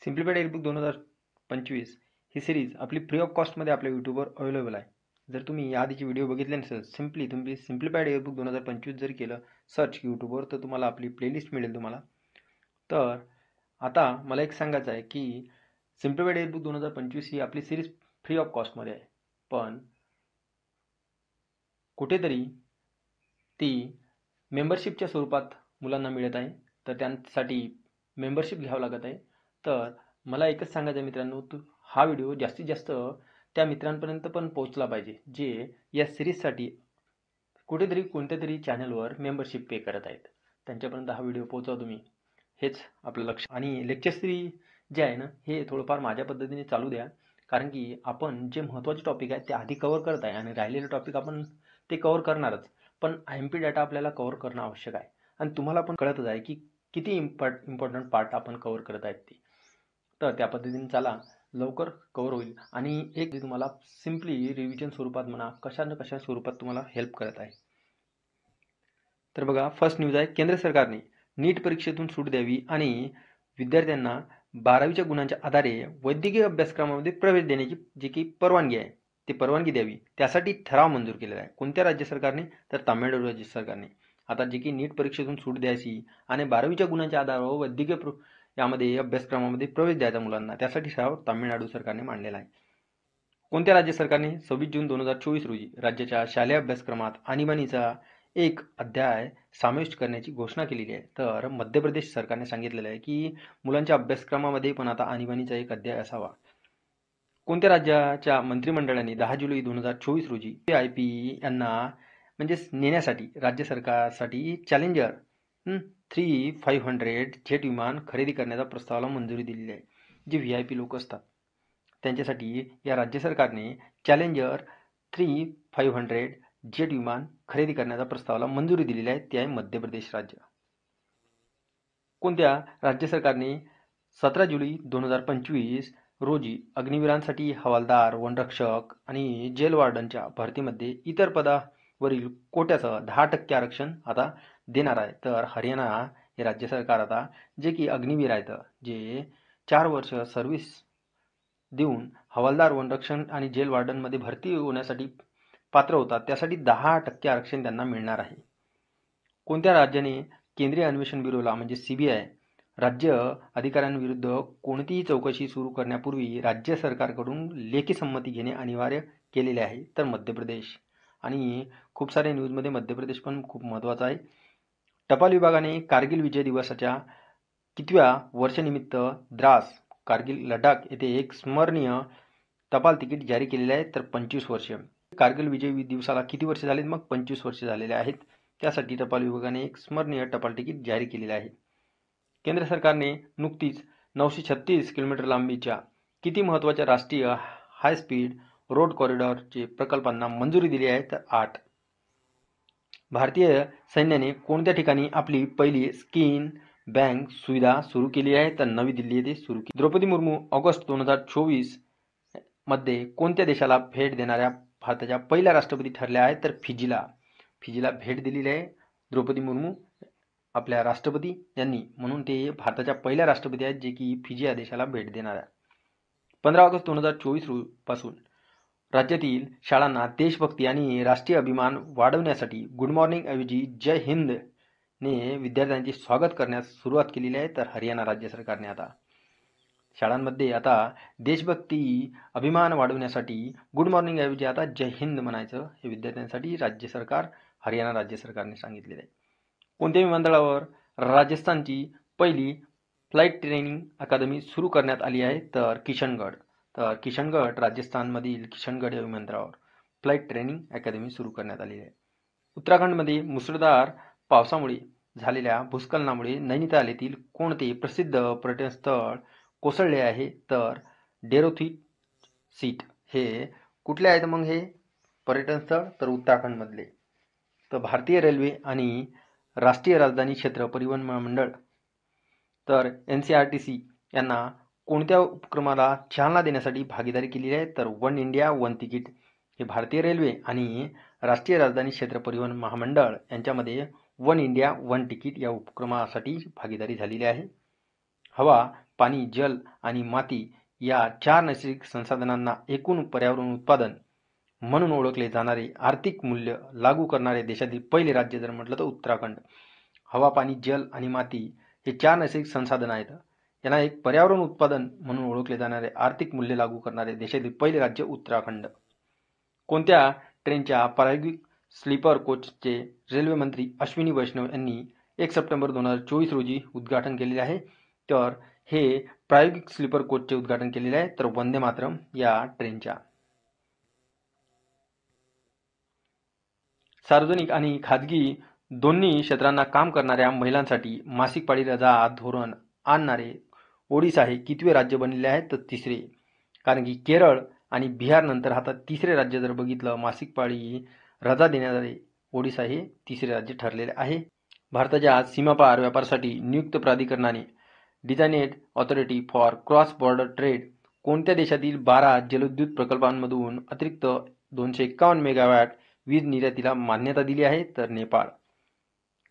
Simplified ebook 2025 ही series आपली free of कॉस्टमध्ये आपल्या यूट्यूबवर अवेलेबल आहे. जर तुम्ही याआधीचे व्हिडिओ बघितले नसेल, तुम्ही सिम्प्लिफाईड ईबुक 2025 जर केलं सर्च यूट्यूबवर तर तुम्हाला आपली प्लेलिस्ट मिळेल तुम्हाला. तर आता मला एक सांगायचं आहे की सिम्प्लिफाईड ईबुक 2025 ही आपली सिरीज फ्री ऑफ कॉस्टमध्ये आहे, पण कुठेतरी ती मेंबरशिपच्या स्वरूपात मुलांना मिळत आहे. तर त्यासाठी मेंबरशिप घ्यावं लागत आहे. तर मला एकच सांगायचं आहे मित्रांनो, हा व्हिडिओ जास्तीत जास्त त्या मित्रांपर्यंत पण पोहोचला पाहिजे जे या सिरीजसाठी कुठेतरी कोणत्या तरी चॅनलवर मेंबरशिप पे करत आहेत. त्यांच्यापर्यंत हा व्हिडिओ पोहोचवा तुम्ही, हेच आपलं लक्ष. आणि लेक्चर सिरीज जे आहे ना, हे थोडंफार माझ्या पद्धतीने चालू द्या, कारण की आपण जे महत्त्वाचे टॉपिक आहेत ते आधी कव्हर करत आहे आणि राहिलेले टॉपिक आपण ते कव्हर करणारच, पण MP डाटा आपल्याला कव्हर करणं आवश्यक आहे. आणि तुम्हाला पण कळतच आहे की किती इम्पॉर्टंट पार्ट आपण कव्हर करत आहेत ते. तर त्या पद्धतीने चला, लवकर कव्हर होईल. आणि एक तुम्हाला सिम्पली रिव्हिजन स्वरूपात म्हणा, कशा न कशा स्वरूपात तुम्हाला हेल्प करत आहे. तर बघा, फर्स्ट न्यूज आहे, केंद्र सरकारने नीट परीक्षेतून सूट द्यावी आणि विद्यार्थ्यांना 12वीच्या गुणांच्या आधारे वैद्यकीय अभ्यासक्रमामध्ये प्रवेश देण्याची जी की परवानगी आहे ती परवानगी द्यावी, त्यासाठी ठराव मंजूर केलेला आहे. कोणत्या राज्य सरकारने? तर तामिळनाडू राज्य सरकारने. आता जी की नीट परीक्षेतून सूट द्यायची आणि 12वीच्या गुणांच्या आधारावर वैद्यकीय यामध्ये अभ्यासक्रमामध्ये प्रवेश द्यायचा मुलांना, त्यासाठी ठराव तामिळनाडू सरकारने मांडलेला आहे. कोणत्या राज्य सरकारने? 26 जून 2024 रोजी राज्याच्या शालेय अभ्यासक्रमात आणीबाणीचा एक अध्याय समाविष्ट करण्याची घोषणा केलेली आहे. तर मध्य प्रदेश सरकारने सांगितलेलं आहे की मुलांच्या अभ्यासक्रमामध्ये पण आता आणीबाणीचा एक अध्याय असावा. कोणत्या राज्याच्या मंत्रिमंडळाने 10 जुलै 2024 रोजी VIP यांना म्हणजेच नेण्यासाठी राज्य सरकारसाठी चॅलेंजर 3500 जेट विमान खरेदी करण्याच्या प्रस्तावाला मंजुरी दिलेली आहे. जे VIP लोक असतात त्यांच्यासाठी या राज्य सरकारने चॅलेंजर 3500 जेट विमान खरेदी करण्याच्या प्रस्तावाला मंजुरी दिलेली आहे. ते आहे मध्य प्रदेश राज्य. कोणत्या राज्य सरकारने 17 जुलै 2025 रोजी अग्निवीरांसाठी हवालदार, वनरक्षक आणि जेल वॉर्डनच्या भरतीमध्ये इतर पदावरील कोट्यासह 10% आरक्षण आता देणार आहे. तर हरियाणा हे राज्य सरकार आता जे की अग्निवीर आहेत, जे 4 वर्ष सर्व्हिस देऊन हवालदार, वनरक्षण आणि जेल वॉर्डनमध्ये भरती होण्यासाठी पात्र होतात, त्यासाठी 10% आरक्षण त्यांना मिळणार आहे. कोणत्या राज्याने केंद्रीय अन्वेषण ब्युरोला म्हणजे CBI राज्य अधिकाऱ्यांविरुद्ध कोणतीही चौकशी सुरू करण्यापूर्वी राज्य सरकारकडून लेखी संमती घेणे अनिवार्य केलेले आहे? तर मध्य प्रदेश. आणि खूप साऱ्या न्यूजमध्ये मध्य प्रदेश पण खूप महत्त्वाचा आहे. टपाल विभागाने कारगिल विजय दिवसाच्या कितव्या वर्षनिमित्त द्रास, कारगिल, लडाख येथे एक स्मरणीय टपाल तिकीट जारी केलेले आहे? तर 25 वर्ष. कारगिल विजय दिवसाला किती वर्ष झालेत? मग 25 वर्ष झालेले आहेत. त्यासाठी टपाल विभागाने एक स्मरणीय टपाल तिकीट जारी केलेले आहे. केंद्र सरकारने नुकतीच 936 किलोमीटर लांबीच्या किती महत्त्वाच्या राष्ट्रीय हाय स्पीड रोड कॉरिडॉरचे प्रकल्पांना मंजुरी दिली आहे? तर 8. भारतीय सैन्याने कोणत्या ठिकाणी आपली पहिली स्किन बँक सुविधा सुरू केली आहे? तर नवी दिल्ली येथे सुरू केली. द्रौपदी मुर्मू ऑगस्ट 2024 मध्ये कोणत्या देशाला भेट देणाऱ्या भारताच्या पहिल्या राष्ट्रपती ठरल्या आहेत? तर फिजीला भेट दिलेली आहे द्रौपदी मुर्मू आपल्या राष्ट्रपती यांनी, म्हणून ते भारताच्या पहिल्या राष्ट्रपती आहेत जे की फिजी या देशाला भेट देणार आहे. 15 ऑगस्ट 2024 पासून राज्यातील शाळांना देशभक्ती आणि राष्ट्रीय अभिमान वाढवण्यासाठी गुड मॉर्निंग ऐवजी जय हिंद ने विद्यार्थ्यांचे स्वागत करण्यास सुरुवात केलेली आहे. तर हरियाणा राज्य सरकारने आता शाळांमध्ये आता देशभक्ती अभिमान वाढवण्यासाठी गुड मॉर्निंग ऐवजी आता जय हिंद म्हणायचं हे विद्यार्थ्यांसाठी राज्य सरकार, हरियाणा राज्य सरकारने सांगितलेलं आहे. कोणत्या विमानतळावर राजस्थानची पहिली फ्लाईट ट्रेनिंग अकादमी सुरू करण्यात आली आहे? तर किशनगड. तर किशनगड राजस्थानमधील किशनगड या विमानतळावर फ्लाईट ट्रेनिंग अकादमी सुरू करण्यात आली आहे. उत्तराखंडमध्ये मुसळधार पावसामुळे झालेल्या भूस्खलनामुळे नैनिताल येथील कोणते प्रसिद्ध पर्यटन स्थळ कोसळले आहे? तर डेरोथी सीट. हे कुठले आहेत मग हे पर्यटन स्थळ? तर उत्तराखंडमधले. तर भारतीय रेल्वे आणि राष्ट्रीय राजधानी क्षेत्र परिवहन महामंडळ तर NCRTC यांना कोणत्या उपक्रमाला चालना देण्यासाठी भागीदारी केलेली आहे? तर वन इंडिया वन तिकीट. हे भारतीय रेल्वे आणि राष्ट्रीय राजधानी क्षेत्र परिवहन महामंडळ यांच्यामध्ये वन इंडिया वन तिकीट या उपक्रमासाठी भागीदारी झालेली आहे. हवा पाणी, जल आणि माती या 4 नैसर्गिक संसाधनांना एकूण पर्यावरण उत्पादन म्हणून ओळखले जाणारे आर्थिक मूल्य लागू करणारे देशातील पहिले राज्य जर म्हटलं तर उत्तराखंड. हवा, पाणी, जल आणि माती हे 4 नैसर्गिक संसाधन आहेत. यांना एक पर्यावरण उत्पादन म्हणून ओळखले जाणारे आर्थिक मूल्य लागू करणारे देशातील पहिले राज्य उत्तराखंड. कोणत्या ट्रेनच्या प्रायोगिक स्लीपर कोचचे रेल्वे मंत्री अश्विनी वैष्णव यांनी 1 सप्टेंबर 2024 रोजी उद्घाटन केलेले आहे? तर हे प्रायोगिक स्लीपर कोचचे उद्घाटन केलेले आहे तर वंदे मातरम या ट्रेनच्या. सार्वजनिक आणि खाजगी दोन्ही क्षेत्रांना काम करणाऱ्या महिलांसाठी मासिक पाळी रजा धोरण आणणारे ओडिशा हे कितवे राज्य बनलेले आहे? तर 3रे. कारण की केरळ आणि बिहार नंतर आता 3रे राज्य जर बघितलं मासिक पाळी रजा देणारे ओडिशा हे 3रे राज्य ठरलेले आहे. भारताच्या सीमापार व्यापारासाठी नियुक्त प्राधिकरणाने designed authority for cross border trade कोणत्या देशातील 12 जलविद्युत प्रकल्पांमधून अतिरिक्त 251 मेगावॅट वीज निर्यातीला मान्यता दिली आहे? तर नेपाळ.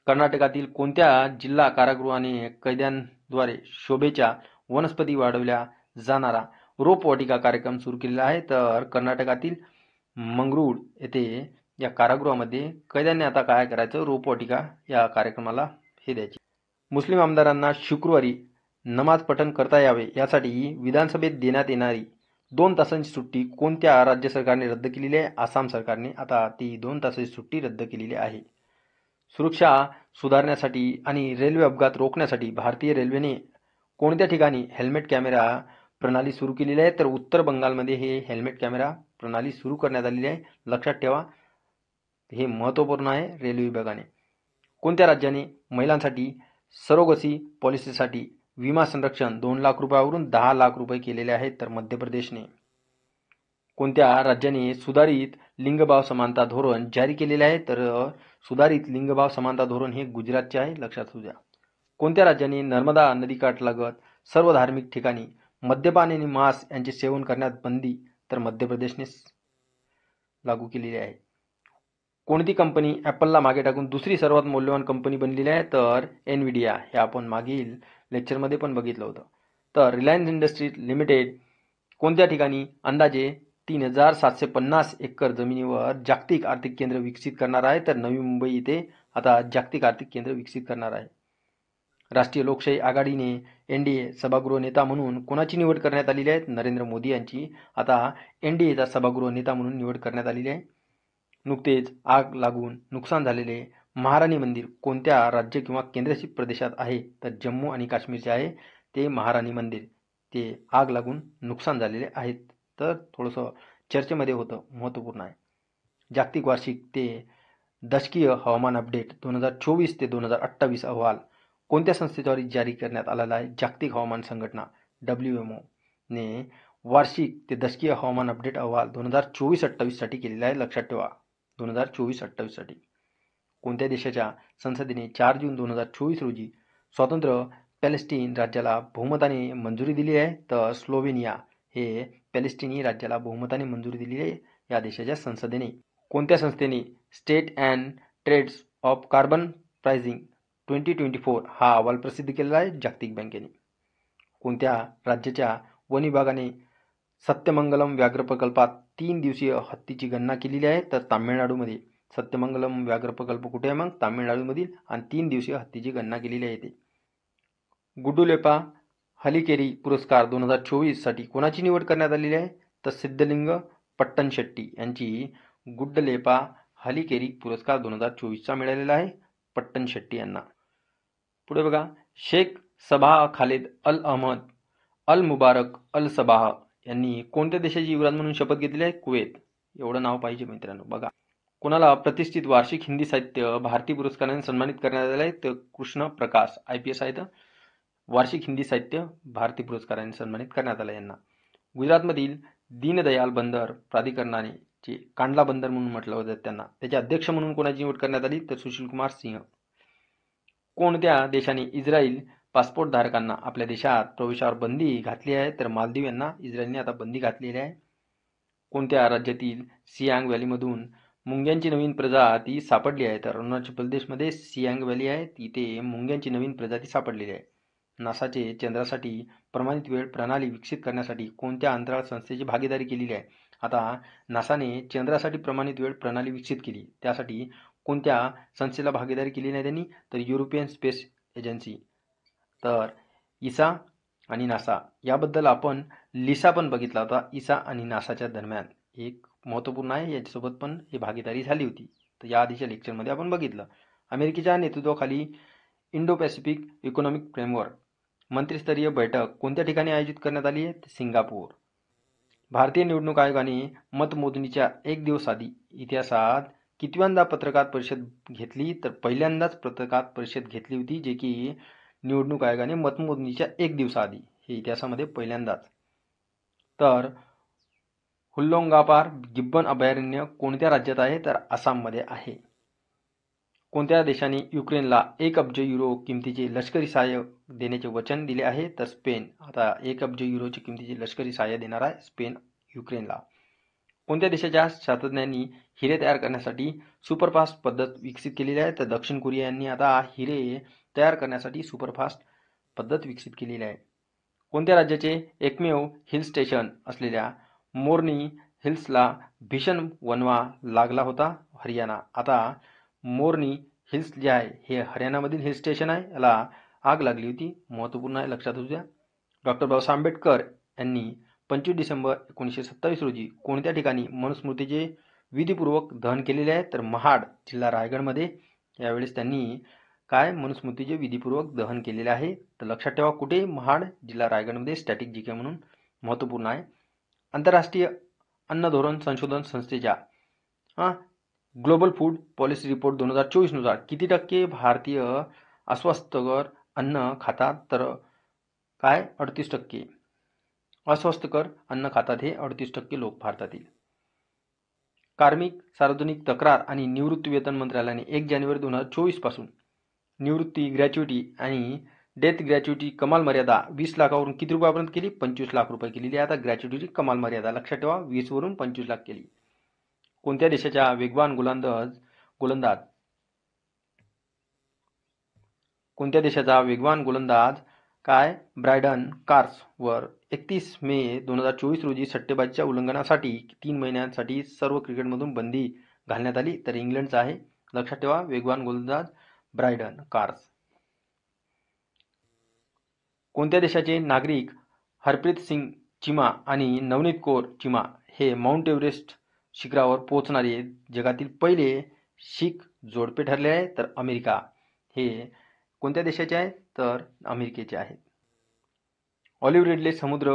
कर्नाटकातील कोणत्या जिल्हा कारागृहाने कैद्यांद्वारे शोभेच्या वनस्पती वाढवल्या जाणारा रोपवाटिका कार्यक्रम सुरू केलेला आहे? तर कर्नाटकातील मंगळूर येथे या कारागृहामध्ये कैद्यांनी आता काय करायचं, रोपवाटिका या कार्यक्रमाला हे द्यायचे. मुस्लिम आमदारांना शुक्रवारी नमाज पठण करता यावे यासाठी विधानसभेत देण्यात येणारी 2 तासांची सुट्टी कोणत्या राज्य सरकारने रद्द केलेली आहे? आसाम सरकारने आता ती 2 तासाची सुट्टी रद्द केलेली आहे. सुरक्षा सुधारण्यासाठी आणि रेल्वे अपघात रोखण्यासाठी भारतीय रेल्वेने कोणत्या ठिकाणी हेल्मेट कॅमेरा प्रणाली सुरू केलेली आहे? तर उत्तर बंगालमध्ये हे हेल्मेट कॅमेरा प्रणाली सुरू करण्यात आलेली आहे. लक्षात ठेवा, हे महत्त्वपूर्ण आहे रेल्वे विभागाने. कोणत्या राज्याने महिलांसाठी सरोगसी पॉलिसीसाठी विमा संरक्षण 2 लाख रुपयावरून 10 लाख रुपये केलेले आहेत? तर मध्य प्रदेशने. कोणत्या राज्याने सुधारित लिंगभाव समानता धोरण जारी केलेले आहे? तर सुधारित लिंगभाव समानता धोरण हे गुजरातचे आहे, लक्षात असू द्या. कोणत्या राज्याने नर्मदा नदीकाठलगत सर्व धार्मिक ठिकाणी मद्यपान आणि मांस यांचे सेवन करण्यात बंदी? तर मध्य प्रदेशने लागू केलेली आहे. कोणती कंपनी ॲपलला मागे टाकून दुसरी सर्वात मौल्यवान कंपनी बनलेली आहे? तर एनव्हिडिया. हे आपण मागील लेक्चरमध्ये पण बघितलं होतं. तर रिलायन्स इंडस्ट्रीज लिमिटेड कोणत्या ठिकाणी अंदाजे 3750 एकर जमिनीवर जागतिक आर्थिक केंद्र विकसित करणार आहे? तर नवी मुंबई येथे आता जागतिक आर्थिक केंद्र विकसित करणार आहे. राष्ट्रीय लोकशाही आघाडीने एनडीए सभागृह नेता म्हणून कोणाची निवड करण्यात आलेली आहे? नरेंद्र मोदी यांची आता एनडीएचा सभागृह नेता म्हणून निवड करण्यात आलेली आहे. नुकतेच आग लागून नुकसान झालेले महाराणी मंदिर कोणत्या राज्य किंवा केंद्रशासित प्रदेशात आहे? तर जम्मू आणि काश्मीरचे आहे ते महाराणी मंदिर. ते आग लागून नुकसान झालेले आहेत. तर थोडंसं चर्चेमध्ये होतं, महत्त्वपूर्ण आहे. जागतिक वार्षिक ते दशकीय हवामान अपडेट 2024 ते 2028 अहवाल कोणत्या संस्थेद्वारे जारी करण्यात आलेला आहे? जागतिक हवामान संघटना WMO ने वार्षिक ते दशकीय हवामान अपडेट अहवाल 2024-28 साठी केलेला आहे. लक्षात ठेवा, 2024-28 साठी. कोणत्या देशाच्या संसदेने 4 जून 2024 रोजी स्वतंत्र पॅलेस्टीन राज्याला बहुमताने मंजुरी दिली आहे? तर स्लोव्हेनिया हे पॅलेस्टिनी राज्याला बहुमताने मंजुरी दिली आहे या देशाच्या संसदेने. कोणत्या संस्थेने state and trades of carbon pricing 2024 हा अहवाल प्रसिद्ध केलेला आहे? जागतिक बँकेने. कोणत्या राज्याच्या वन विभागाने सत्यमंगलम व्याघ्र प्रकल्पात 3 दिवसीय हत्तीची गणना केलेली आहे? तर तामिळनाडूमध्ये. सत्यमंगलम व्याघ्र प्रकल्प कुठे आहे? मग तामिळनाडूमधील. आणि 3 दिवसीय हत्तीची गणना केलेली आहे ते. गुड्डुलेपा हलीकेरी पुरस्कार 2024 साठी कोणाची निवड करण्यात आलेली आहे? तर सिद्धलिंग पट्टणशेट्टी यांची गुड्डलेपा हलीकेरी पुरस्कार 2024 मिळालेला आहे पट्टणशेट्टी यांना. पुढे बघा, शेख सबाह खालिद अल अहमद अल मुबारक अल सबाह यांनी कोणत्या देशाची युवराज म्हणून शपथ घेतली आहे? कुवेत. एवढं नाव पाहिजे मित्रांनो. बघा, कोणाला प्रतिष्ठित वार्षिक हिंदी साहित्य भारती पुरस्काराने सन्मानित करण्यात आले आहे? तर कृष्ण प्रकाश IPS आहेत. वार्षिक हिंदी साहित्य भारती पुरस्काराने सन्मानित करण्यात आले यांना. गुजरातमधील दीनदयाल बंदर प्राधिकरणाने जे कांडला बंदर म्हणून म्हटलं होतं त्यांना, त्याचे अध्यक्ष म्हणून कोणाची निवड करण्यात आली? तर सुशील कुमार सिंह. कोणत्या देशाने इस्रायल पासपोर्ट धारकांना आपल्या देशात प्रवेशावर बंदी घातली आहे? तर मालदीव यांना इस्रायलने आता बंदी घातलेली आहे. कोणत्या राज्यातील सियांग व्हॅलीमधून मुंग्यांची नवीन प्रजाती सापडली आहे? तर अरुणाचल प्रदेशमध्ये सियांग व्हॅली आहे, तिथे मुंग्यांची नवीन प्रजाती सापडलेली आहे. नासाचे चंद्रासाठी प्रमाणित वेळ प्रणाली विकसित करण्यासाठी कोणत्या अंतराळ संस्थेची भागीदारी केलेली आहे? आता नासाने चंद्रासाठी प्रमाणित वेळ प्रणाली विकसित केली, त्यासाठी कोणत्या संस्थेला भागीदारी केली नाही त्यांनी? तर युरोपियन स्पेस एजन्सी. तर इसा आणि नासा याबद्दल आपण लिसा पण बघितला होता. इसा आणि नासाच्या दरम्यान एक महत्त्वपूर्ण आहे, याच्यासोबत पण ही भागीदारी झाली होती. तर या आधीच्या लेक्चरमध्ये आपण बघितलं. अमेरिकेच्या नेतृत्वाखाली इंडो पॅसिफिक इकॉनॉमिक फ्रेमवर्क मंत्रिस्तरीय बैठक कोणत्या ठिकाणी आयोजित करण्यात आली आहे? सिंगापूर. भारतीय निवडणूक आयोगाने मतमोजणीच्या एक दिवस आधी इतिहासात कितव्यांदा पत्रकार परिषद घेतली? तर पहिल्यांदाच पत्रकार परिषद घेतली होती, जे की निवडणूक आयोगाने मतमोजणीच्या एक दिवसाआधी, हे इतिहासामध्ये पहिल्यांदाच. तर हुल्लोंगापार गिब्बन अभयारण्य कोणत्या राज्यात आहे? तर आसाममध्ये आहे. कोणत्या देशाने युक्रेनला 1 अब्ज युरो किमतीचे लष्करी सहाय्य देण्याचे वचन दिले आहे? तर स्पेन. आता 1 अब्ज युरोची किमतीचे लष्करी सहाय्य देणार आहे स्पेन युक्रेनला. कोणत्या देशाच्या शास्त्रज्ञांनी हिरे तयार करण्यासाठी सुपरफास्ट पद्धत विकसित केलेली आहे? तर दक्षिण कोरिया यांनी आता हिरे तयार करण्यासाठी सुपरफास्ट पद्धत विकसित केलेली आहे. कोणत्या राज्याचे एकमेव हिल स्टेशन असलेल्या मोरनी हिल्सला भीषण वणवा लागला होता? हरियाणा. आता मोरनी हिल्स जे आहे हे हरियाणामधील हिल स्टेशन आहे, याला आग लागली होती. महत्त्वपूर्ण आहे, लक्षात असू द्या. डॉक्टर बाबासाहेब आंबेडकर यांनी 25 डिसेंबर 1927 रोजी कोणत्या ठिकाणी मनुस्मृतीचे विधिपूर्वक दहन केलेले आहे? तर महाड, जिल्हा रायगडमध्ये. यावेळेस त्यांनी काय मनुस्मृतीचे विधिपूर्वक दहन केलेले आहे? तर लक्षात ठेवा, कुठे? महाड, जिल्हा रायगडमध्ये. स्टॅटिक जीके म्हणून महत्त्वपूर्ण आहे. आंतरराष्ट्रीय अन्न धोरण संशोधन संस्थेच्या ग्लोबल फूड पॉलिसी रिपोर्ट 2024 नुसार किती टक्के भारतीय अस्वास्थ्यकर अन्न खातात? तर काय? 38%. अस्वास्थ्यकर अन्न खातात हे 38% लोक भारतातील. कार्मिक, सार्वजनिक तक्रार आणि निवृत्ती वेतन मंत्रालयाने 1 जानेवारी 2024 पासून निवृत्ती ग्रॅच्युइटी आणि डेथ ग्रॅच्युइटी कमाल मर्यादा 20 लाखावरून किती रुपयापर्यंत केली? 25 लाख रुपये केलेली आहे. आता ग्रॅच्युइटीची कमाल मर्यादा लक्षात ठेवा, 20 वरून 25 लाख केली. कोणत्या देशाच्या वेगवान गोलंदाज काय? ब्रायडन कार्स वर 31 मे 2024 रोजी सट्टेबाजीच्या उल्लंघनासाठी 3 महिन्यांसाठी सर्व क्रिकेटमधून बंदी घालण्यात आली? तर इंग्लंडचा आहे. लक्षात ठेवा, वेगवान गोलंदाज ब्रायडन कार्स. कोणत्या देशाचे नागरिक हरप्रीत सिंग चिमा आणि नवनीत कौर चिमा हे माउंट एव्हरेस्ट शिखरावर पोहोचणारे जगातील पहिले शीख जोडपे ठरले आहे? तर अमेरिका. हे कोणत्या देशाचे आहे? तर अमेरिकेचे आहेत. ऑलिव्ह रिडले समुद्र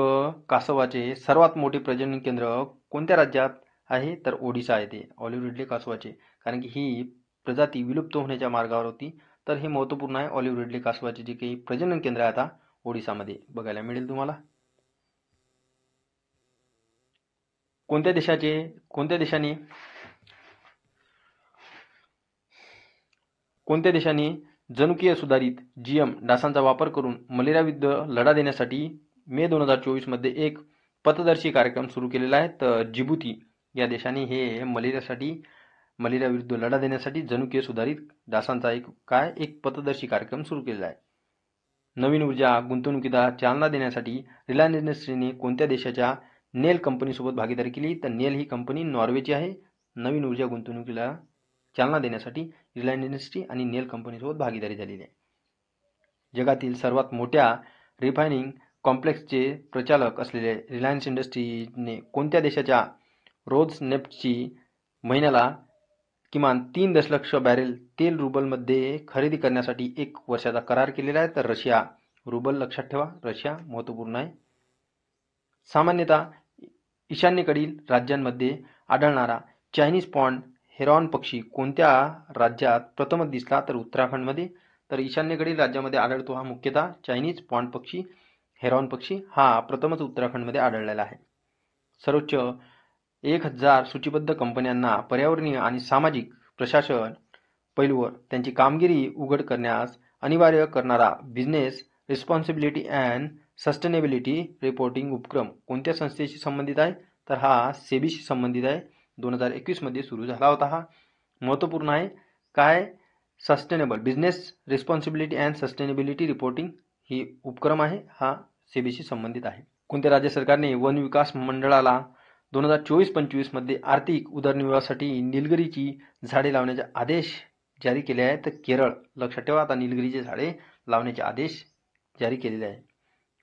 कासवाचे सर्वात मोठे प्रजनन केंद्र कोणत्या राज्यात आहे? तर ओडिशा येथे. ऑलिव्ह रिडले कासवाचे, कारण की ही प्रजाती विलुप्त होण्याच्या मार्गावर होती, तर हे महत्त्वपूर्ण आहे. ऑलिव्ह रिडले कासवाचे जे काही प्रजनन केंद्र आहे आता ओडिशामध्ये बघायला मिळेल तुम्हाला. कोणत्या देशाने जनुकीय सुधारित जीएम डासांचा वापर करून मलेरिया विरुद्ध लढा देण्यासाठी मे 2024 मध्ये एक पथदर्शी कार्यक्रम सुरू केलेला आहे? तर जिबुती या देशाने हे मलेरिया विरुद्ध लढा देण्यासाठी जनुकीय सुधारित डासांचा एक पथदर्शी कार्यक्रम सुरू केलेला आहे. नवीन ऊर्जा गुंतवणुकीला चालना देण्यासाठी रिलायन्स इंडस्ट्रीने कोणत्या देशाच्या नेल कंपनीसोबत भागीदारी केली? तर नेल ही कंपनी नॉर्वेची आहे. नवीन ऊर्जा गुंतवणुकीला चालना देण्यासाठी रिलायन्स इंडस्ट्री आणि नेल कंपनीसोबत भागीदारी झालेली आहे. जगातील सर्वात मोठ्या रिफायनिंग कॉम्प्लेक्सचे प्रचालक असलेले रिलायन्स इंडस्ट्रीने कोणत्या देशाच्या रोजनेफ्टची महिन्याला किमान 3 दशलक्ष बॅरेल तेल रुबलमध्ये खरेदी करण्यासाठी 1 वर्षाचा करार केलेला आहे? तर रशिया. रुबल लक्षात ठेवा, रशिया महत्त्वपूर्ण आहे. सामान्यतः ईशान्येकडील राज्यांमध्ये आढळणारा चायनीज पॉन्ड हेरॉन पक्षी कोणत्या राज्यात प्रथमच दिसला? तर उत्तराखंडमध्ये. तर ईशान्येकडील राज्यामध्ये आढळतो हा मुख्यतः चायनीज पॉन्ड पक्षी, हेरॉन पक्षी हा प्रथमच उत्तराखंडमध्ये आढळलेला आहे. सर्वोच्च 1000 सूचीबद्ध कंपन्यांना पर्यावरणीय आणि सामाजिक प्रशासन पैलूवर त्यांची कामगिरी उघड करण्यास अनिवार्य करणारा business responsibility and sustainability reporting उपक्रम कोणत्या संस्थेशी संबंधित आहे? तर हा सेबीशी संबंधित आहे. 2021 मध्ये सुरू झाला होता. हा महत्त्वपूर्ण आहे. काय? Sustainable business responsibility and sustainability reporting ही उपक्रम आहे हा सेबीशी संबंधित आहे. कोणत्या राज्य सरकारने वन विकास मंडळाला 2024-25 मध्ये आर्थिक उदरनिर्वाहासाठी निलगिरीची झाडे लावण्याचे आदेश जारी केले आहे? तर केरळ. लक्षात ठेवा, आता निलगिरीची झाडे लावण्याचे आदेश जारी केलेले आहे.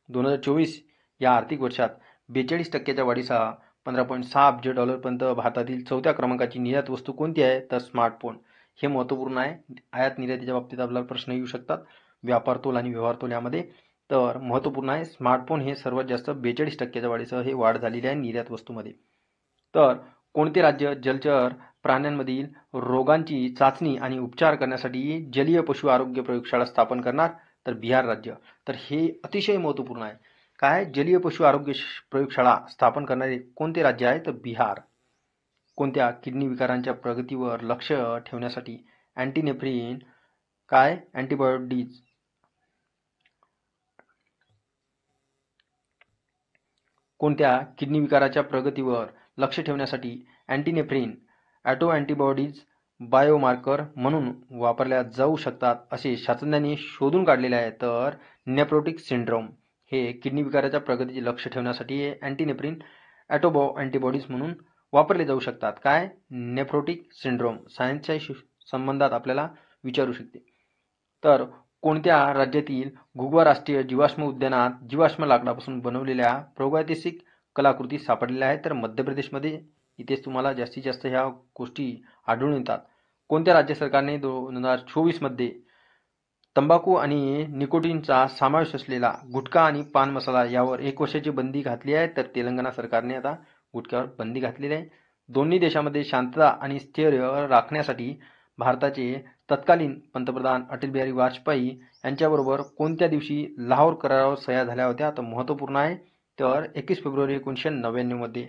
2024 या आर्थिक वर्षात 42% वाढीसह $15.6 अब्ज पर्यंत भारतातील 4थ्या क्रमांकाची निर्यात वस्तू कोणती आहे? तर स्मार्टफोन. हे महत्त्वपूर्ण आहे. आयात निर्यातीच्या बाबतीत आपल्याला प्रश्न येऊ शकतात व्यापार तोल आणि व्यवहार तोल यामध्ये. तर महत्त्वपूर्ण आहे. स्मार्टफोन हे सर्वात जास्त 42% वाढीसह हे वाढ झालेली आहे निर्यात वस्तूमध्ये. तर कोणते राज्य जलचर प्राण्यांमधील रोगांची चाचणी आणि उपचार करण्यासाठी जलीय पशु आरोग्य प्रयोगशाळा स्थापन करणार? तर बिहार राज्य. तर हे अतिशय महत्त्वपूर्ण आहे. काय? जलीय पशु आरोग्य प्रयोगशाळा स्थापन करणारे कोणते राज्य आहे? तर बिहार. कोणत्या किडनी विकारांच्या प्रगतीवर लक्ष ठेवण्यासाठी अँटीनेफ्रिन काय अँटीबॉडीज कोणत्या किडनी विकाराच्या प्रगतीवर लक्ष ठेवण्यासाठी अँटीनेफ्रिन ॲटो अँटीबॉडीज बायोमार्कर म्हणून वापरल्या जाऊ शकतात असे शास्त्रज्ञांनी शोधून काढलेले आहे? तर नेफ्रोटिक सिंड्रोम. हे किडनी विकाराच्या प्रगतीचे लक्ष ठेवण्यासाठी अँटीनेफ्रिन ॲटो अँटीबॉडीज म्हणून वापरले जाऊ शकतात. काय? Nephrotic syndrome. सायन्सच्या संबंधात आपल्याला विचारू शकते. तर कोणत्या राज्यातील घुगवा राष्ट्रीय जीवाश्म उद्यानात जीवाश्म लाकडापासून बनवलेल्या प्रागैतिहासिक कलाकृती सापडलेल्या आहेत? तर मध्य प्रदेशमध्ये. इथेच तुम्हाला जास्तीत जास्त ह्या गोष्टी आढळून येतात. कोणत्या राज्य सरकारने 2024 मध्ये तंबाखू आणि निकोटीनचा समावेश असलेला गुटखा आणि पान मसाला यावर 1 वर्षाची बंदी घातली आहे? तर तेलंगणा सरकारने आता गुटख्यावर बंदी घातलेली आहे. दोन्ही देशांमध्ये शांतता आणि स्थैर्य राखण्यासाठी भारताचे तत्कालीन पंतप्रधान अटल बिहारी वाजपेयी यांच्याबरोबर कोणत्या दिवशी लाहोर करारावर सह्या झाल्या होत्या? तर महत्त्वपूर्ण आहे. तर 21 फेब्रुवारी 1999 मध्ये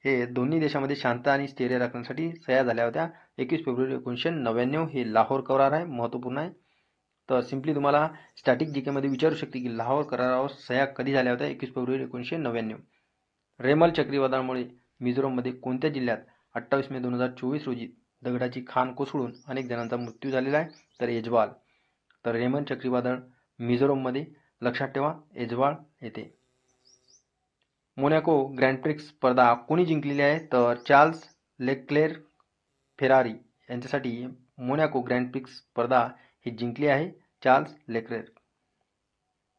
हे दोन्ही देशांमध्ये शांतता आणि स्थैर्य राखण्यासाठी सह्या झाल्या होत्या. 21 फेब्रुवारी 1999 हे लाहोर करार आहे. महत्त्वपूर्ण आहे. तर सिम्पली तुम्हाला स्टॅटिक जीके मध्ये विचारू शकते की लाहोर करारावर सह्या कधी झाल्या होत्या? 21 फेब्रुवारी 1999. रेमल चक्रीवादळामुळे मिझोरममध्ये कोणत्या जिल्ह्यात 28 मे 2024 रोजी दगडाची खाण कोसळून अनेक जणांचा मृत्यू झालेला आहे? तर एजवाल. तर रेमल चक्रीवादळ मिझोरममध्ये. लक्षात ठेवा एजवाल येथे. मोनॅको ग्रँड प्रिक्स स्पर्धा कोणी जिंकलेली आहे? तर चार्ल्स लेक्लेर फेरारी यांच्यासाठी मोनॅको ग्रँड प्रिक्स स्पर्धा ही जिंकली आहे चार्ल्स लेक्लेर.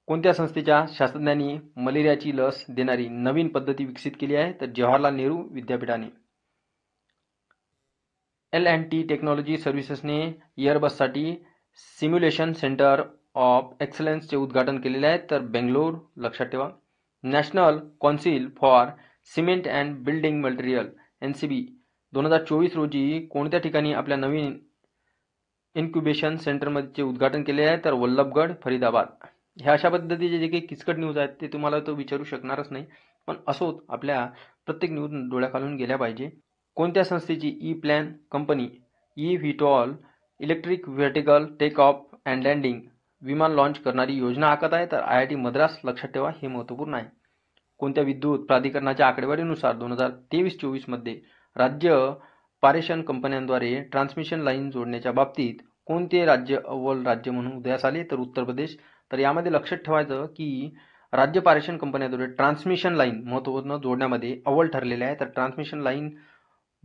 कोणत्या संस्थेच्या शास्त्रज्ञांनी मलेरियाची लस देणारी नवीन पद्धती विकसित केली आहे? तर जवाहरलाल नेहरू विद्यापीठाने. L&T टेक्नॉलॉजी सर्व्हिसेसने एअरबससाठी सिम्युलेशन सेंटर ऑफ एक्सलन्सचे उद्घाटन केलेले आहे? तर बेंगलोर. लक्षात ठेवा. National council for cement and building material NCB 2024 रोजी कोणत्या ठिकाणी आपल्या नवीन इन्क्युबेशन सेंटरमध्ये उद्घाटन केले आहे? तर वल्लभगड फरीदाबाद. ह्या अशा पद्धतीचे जे काही किचकट न्यूज आहेत ते तुम्हाला तो विचारू शकणारच नाही, पण असोच आपल्या प्रत्येक न्यूज डोळ्याखालून गेल्या पाहिजे. कोणत्या संस्थेची E plan company eVTOL electric vertical take off and landing विमान लॉन्च करणारी योजना आखत आहे? तर IIT मद्रास. लक्षात ठेवा हे महत्त्वपूर्ण आहे. कोणत्या विद्युत प्राधिकरणाच्या आकडेवारीनुसार 2023-24 मध्ये राज्य पारेषण कंपन्यांद्वारे ट्रान्समिशन लाईन जोडण्याच्या बाबतीत कोणते राज्य अव्वल राज्य म्हणून उदयास आले? तर उत्तर प्रदेश. तर यामध्ये लक्षात ठेवायचं की राज्य पारेषण कंपन्यांद्वारे ट्रान्समिशन लाईन महत्त्वपूर्ण जोडण्यामध्ये अव्वल ठरलेले आहे. तर ट्रान्समिशन लाईन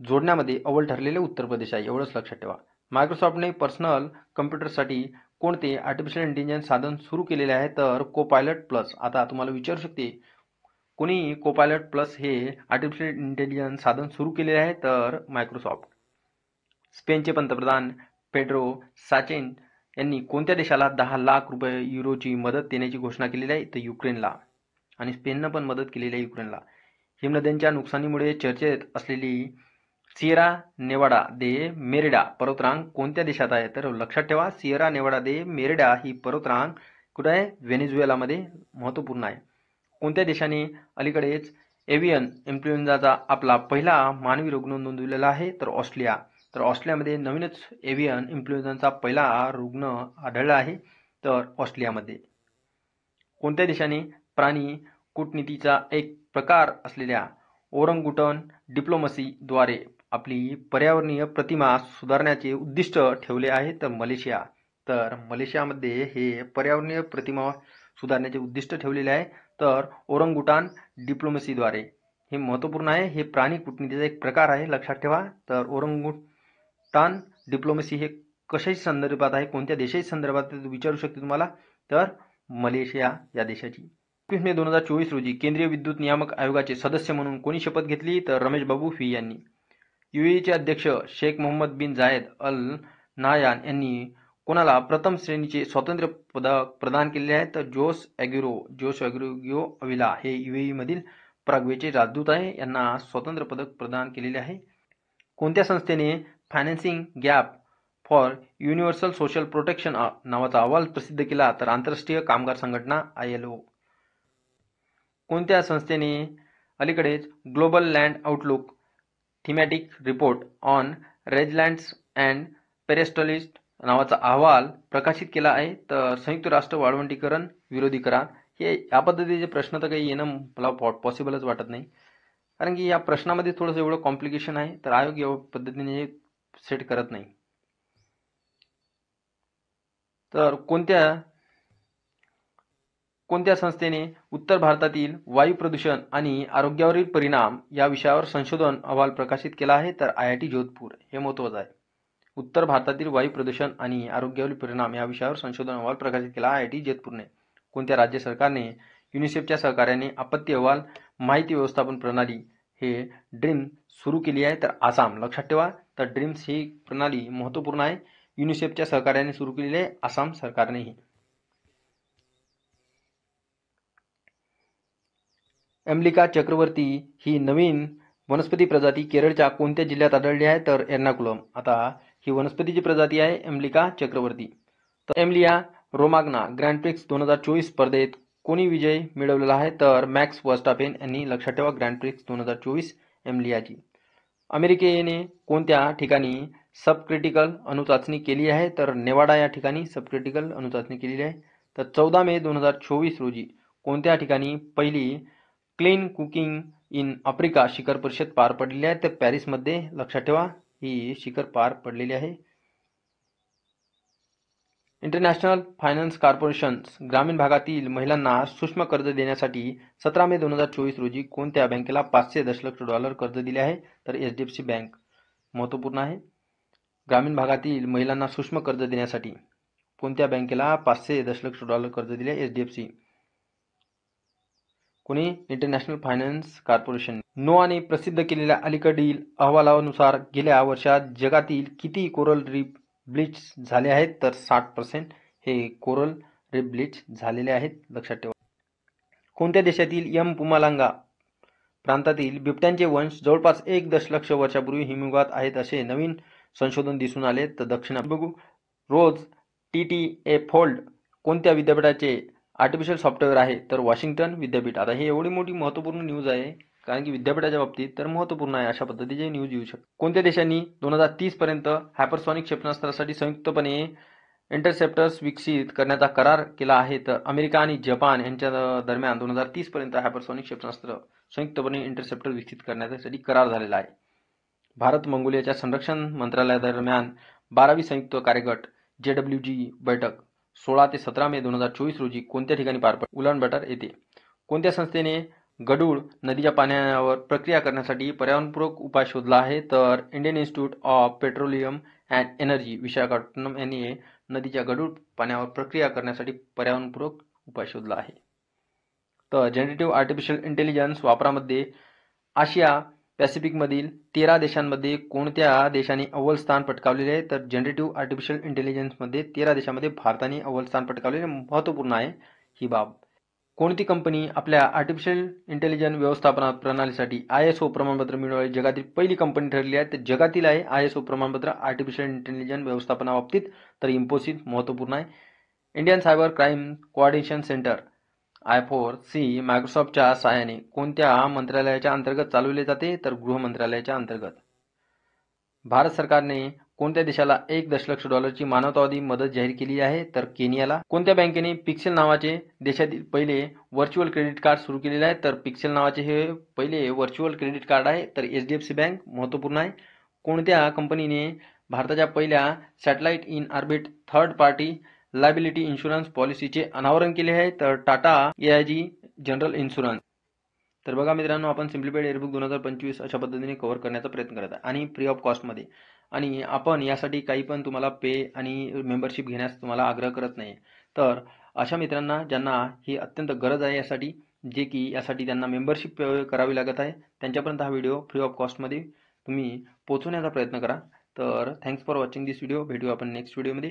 जोडण्यामध्ये अव्वल ठरलेले उत्तर प्रदेश आहे, एवढंच लक्षात ठेवा. मायक्रोसॉफ्टने पर्सनल कम्प्युटरसाठी कोणते आर्टिफिशियल इंटेलिजन्स साधन सुरू केलेले आहे? तर कोपायलट प्लस. आता तुम्हाला विचारू शकते कोणी कोपायलट प्लस हे आर्टिफिशियल इंटेलिजन्स साधन सुरू केलेले आहे? तर मायक्रोसॉफ्ट. स्पेनचे पंतप्रधान पेड्रो साचेन यांनी कोणत्या देशाला 10 लाख युरोची मदत देण्याची घोषणा केलेली आहे? तर युक्रेनला. आणि स्पेननं पण मदत केलेली आहे युक्रेनला. हिमनद्यांच्या नुकसानीमुळे चर्चेत असलेली सिएरा नेवाडा दे मेरिडा पर्वतरांग कोणत्या देशात आहे? तर लक्षात ठेवा सिएरा नेवाडा दे मेरिडा ही पर्वतरांग कुठे आहे? व्हेनेझुएलामध्ये. महत्त्वपूर्ण आहे. कोणत्या देशाने अलीकडेच एव्हियन इन्फ्लुएन्झाचा आपला पहिला मानवी रुग्ण नोंदवलेला आहे? तर ऑस्ट्रेलिया. तर ऑस्ट्रेलियामध्ये नवीनच एव्हियन इन्फ्लुएन्झाचा पहिला रुग्ण आढळला आहे? तर ऑस्ट्रेलियामध्ये. कोणत्या देशाने प्राणी कूटनीतीचा एक प्रकार असलेल्या ओरंगुटन डिप्लोमसीद्वारे आपली पर्यावरणीय प्रतिमा सुधारण्याचे उद्दिष्ट ठेवले आहे? तर मलेशिया. तर मलेशियामध्ये हे पर्यावरणीय प्रतिमा सुधारण्याचे उद्दिष्ट ठेवलेले आहे, तर ओरंगुटान डिप्लोमसीद्वारे. हे महत्त्वपूर्ण आहे. हे प्राणी कूटनीतीचा एक प्रकार आहे, लक्षात ठेवा. तर ओरंगुटान डिप्लोमसी हे कशाच्या संदर्भात आहे, कोणत्या देशाच्या संदर्भात ते विचारू शकते तुम्हाला, तर मलेशिया या देशाची. 21 मे 2024 रोजी केंद्रीय विद्युत नियामक आयोगाचे सदस्य म्हणून कोणी शपथ घेतली, तर रमेश बाबू व्ही यांनी. UAEचे अध्यक्ष शेख मोहम्मद बिन जायद अल नाहयान यांनी कोणाला प्रथम श्रेणीचे स्वातंत्र्य पदक प्रदान केलेले आहे, तर जोस ॲग्युरो अविला हे UAE मधील प्राग्वेचे राजदूत आहे, यांना स्वातंत्र्य पदक प्रदान केलेले आहे. कोणत्या संस्थेने financing gap for universal social protection नावाचा अहवाल प्रसिद्ध केला, तर आंतरराष्ट्रीय कामगार संघटना ILO. कोणत्या संस्थेने अलीकडेच global land outlook thematic report on rangelands and pastoralists नावाचा अहवाल प्रकाशित केला आहे, तर संयुक्त राष्ट्र वाळवंटीकरण विरोधी करार. हे या पद्धतीचे प्रश्न तर काही येणं मला पॉसिबलच वाटत नाही, कारण की या प्रश्नामध्ये थोडंसं एवढं कॉम्प्लिकेशन आहे, तर आयोग या पद्धतीने सेट करत नाही. तर कोणत्या संस्थेने उत्तर भारतातील वायू प्रदूषण आणि आरोग्यावरील परिणाम या विषयावर संशोधन अहवाल प्रकाशित केला आहे, तर IIT जोधपूर. हे महत्त्वाचं आहे. उत्तर भारतातील वायू प्रदूषण आणि आरोग्यावरील परिणाम या विषयावर संशोधन अहवाल प्रकाशित केला IIT जोधपूरने. कोणत्या राज्य सरकारने युनिसेफच्या सहकार्याने आपत्ती अहवाल माहिती व्यवस्थापन प्रणाली हे ड्रीम सुरू केली आहे, तर आसाम. लक्षात ठेवा, तर ड्रीम्स ही प्रणाली महत्त्वपूर्ण आहे, युनिसेफच्या सहकार्याने सुरू केलेली आहे आसाम सरकारनेही. एम्लिका चक्रवर्ती ही नवीन वनस्पती प्रजाती केरळच्या कोणत्या जिल्ह्यात आढळली आहे, तर एर्नाकुलम. आता ही वनस्पतीची प्रजाती आहे एम्लिका चक्रवर्ती. तर एम्लिया रोमाग्ना ग्रँड प्रिक्स 2024 स्पर्धेत कोणी विजय मिळवलेला आहे, तर मॅक्स वर्स्टापेन यांनी. लक्षात ठेवा, ग्रँड प्रिक्स 2024 एम्लियाची. अमेरिकेने कोणत्या ठिकाणी सबक्रिटिकल अणुचाचणी केली आहे, तर नेवाडा या ठिकाणी सबक्रिटिकल अणुचाचणी केलेली आहे. तर 14 मे 2024 रोजी कोणत्या ठिकाणी पहिली क्लीन कुकिंग इन आफ्रिका शिखर परिषद पार पडलेली आहे, तर पॅरिसमध्ये. लक्षात ठेवा, ही शिखर पार पडलेली आहे. इंटरनॅशनल फायनान्स कॉर्पोरेशन ग्रामीण भागातील महिलांना सूक्ष्म कर्ज देण्यासाठी 17 मे 2024 रोजी कोणत्या बँकेला $500 दशलक्ष कर्ज दिले आहे, तर HDFC बँक. महत्त्वपूर्ण आहे. ग्रामीण भागातील महिलांना सूक्ष्म कर्ज देण्यासाठी कोणत्या बँकेला $500 दशलक्ष कर्ज दिले, HDFC. कोणी, इंटरनॅशनल फायनान्स कॉर्पोरेशन. नोआने प्रसिद्ध केलेल्या अलीकडील अहवालानुसार गेल्या वर्षात जगातील किती कोरल रीफ ब्लीच झाले आहेत, तर 60% हे कोरल रीफ ब्लीच झालेले आहेत. लक्षात ठेवा. कोणत्या देशातील पुमालांगा प्रांतातील बिबट्यांचे वंश जवळपास 1 दशलक्ष वर्षापूर्वी हिमयुगात आहेत असे नवीन संशोधन दिसून आले, तर दक्षिण बघू. रोज TTA फोल्ड कोणत्या विद्यापीठाचे आर्टिफिशियल सॉफ्टवेअर आहे, तर वॉशिंग्टन विद्यापीठ. आता हे एवढी मोठी महत्त्वपूर्ण न्यूज आहे, कारण की विद्यापीठाच्या बाबतीत तर महत्त्वपूर्ण आहे, अशा पद्धतीचे न्यूज येऊ शकते. कोणत्या देशांनी 2030 पर्यंत हायपरसॉनिक क्षेपणास्त्रासाठी संयुक्तपणे इंटरसेप्टर्स विकसित करण्याचा करार केला आहे, तर अमेरिका आणि जपान यांच्या दरम्यान 2030 पर्यंत हायपरसॉनिक क्षेपणास्त्र संयुक्तपणे इंटरसेप्टर विकसित करण्यासाठी करार झालेला आहे. भारत मंगोलियाच्या संरक्षण मंत्रालयादरम्यान 12वी संयुक्त कार्यगट JWG बैठक 16 ते 17 मे 2024 रोजी कोणत्या ठिकाणी पार पडली, उलानबाटर येथे. कोणत्या संस्थेने गढूळ नदीच्या पाण्यावर प्रक्रिया करण्यासाठी पर्यावरणपूरक उपाय शोधला आहे, तर Indian institute of petroleum and energy Visakhapatnam यांनी नदीच्या गढूळ पाण्यावर प्रक्रिया करण्यासाठी पर्यावरणपूरक उपाय शोधला आहे. तर जनरेटिव्ह आर्टिफिशियल इंटेलिजन्स वापरामध्ये आशिया पॅसिफिकमधील 13 देशांमध्ये कोणत्या देशाने अव्वल स्थान पटकावलेले आहे, तर जनरेटिव्ह आर्टिफिशियल इंटेलिजन्समध्ये 13 देशांमध्ये भारताने अव्वल स्थान पटकावलेले. महत्त्वपूर्ण आहे ही बाब. कोणती कंपनी आपल्या आर्टिफिशियल इंटेलिजन्स व्यवस्थापन प्रणालीसाठी ISO प्रमाणपत्र मिळवणारी जगातील पहिली कंपनी ठरली आहे, तर जगातील आहे ISO प्रमाणपत्र आर्टिफिशियल इंटेलिजन्स व्यवस्थापनाबाबतीत, तर इन्फोसिस. महत्त्वपूर्ण आहे. Indian cyber crime coordination centre I4C मायक्रोसॉफ्टच्या सहाय्याने कोणत्या मंत्रालयाच्या अंतर्गत चालवले जाते, तर गृह मंत्रालयाच्या अंतर्गत. भारत सरकारने कोणत्या देशाला $1 दशलक्ष मानवतावादी मदत जाहीर केली आहे, तर केनियाला. कोणत्या बँकेने पिक्सेल नावाचे देशातील पहिले व्हर्च्युअल क्रेडिट कार्ड सुरू केलेले आहे, तर पिक्सेल नावाचे हे पहिले व्हर्च्युअल क्रेडिट कार्ड आहे, तर HDFC बँक. महत्त्वपूर्ण आहे. कोणत्या कंपनीने भारताच्या पहिल्या satellite in orbit third party liability insurance पॉलिसीचे अनावरण केले आहे, तर टाटा AIG जनरल इन्शुरन्स. तर बघा मित्रांनो, आपण सिम्प्लिफाईड एअरबुक 2025 अशा पद्धतीने कव्हर करण्याचा प्रयत्न करत आहे आणि फ्री ऑफ कॉस्टमध्ये. आणि आपण यासाठी काही पण तुम्हाला पे आणि मेंबरशिप घेण्यास तुम्हाला आग्रह करत नाही. तर अशा मित्रांना ज्यांना ही अत्यंत गरज आहे यासाठी, जे की यासाठी त्यांना मेंबरशिप करावी लागत आहे, त्यांच्यापर्यंत हा व्हिडिओ फ्री ऑफ कॉस्टमध्ये तुम्ही पोहोचवण्याचा प्रयत्न करा. तर thanks for watching this video. भेटू आपण नेक्स्ट व्हिडिओमध्ये.